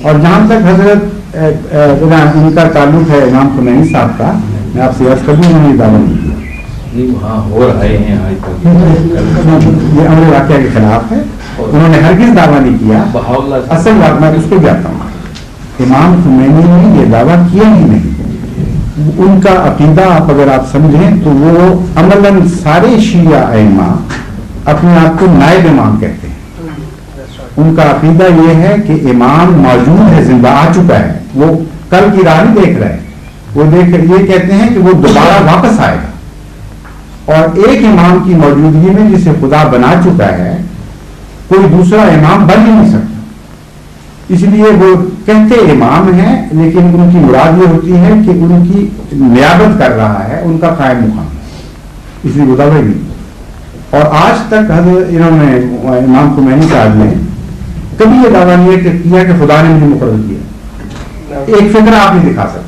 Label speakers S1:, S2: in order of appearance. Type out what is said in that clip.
S1: اور جہاں تک حضرت ان کا تعلق ہے امام خمینی صاحب کا، میں آپ سے عرض کر دوں، انہوں نے دعویٰ نہیں کیا،
S2: وہاں ہو رہے ہیں آج تک،
S1: یہ امر واقعہ کے خلاف ہے، انہوں نے ہرگز دعویٰ نہیں کیا۔ اصل بات میں اس کو جاتا ہوں، امام خمینی نے یہ دعویٰ کیا ہی نہیں، ان کا عقیدہ اگر آپ سمجھیں تو وہ عملاً سارے شیعہ ائمہ اپنے آپ کو نائب امام کہتے ہیں۔ ان کا عقیدہ یہ ہے کہ امام موجود ہے، زندہ آ چکا ہے، وہ کل کی راہ نہیں دیکھ رہے، وہ یہ کہتے ہیں کہ وہ دوبارہ واپس آئے گا، اور ایک امام کی موجودگی میں جسے خدا بنا چکا ہے کوئی دوسرا امام بن ہی نہیں سکتا۔ اس لیے وہ کہتے امام ہیں، لیکن ان کی مراد یہ ہوتی ہے کہ ان کی نیابت کر رہا ہے ان کا قائم مقام، اس لیے وہ دعویٰ نہیں۔ اور آج تک انہوں نے امام خمینی صاحب نے کبھی یہ دعویٰ نہیں کیا کہ خدا نے مجھے مقرر کیا، ایک فکرہ آپ نہیں دکھا سکتے۔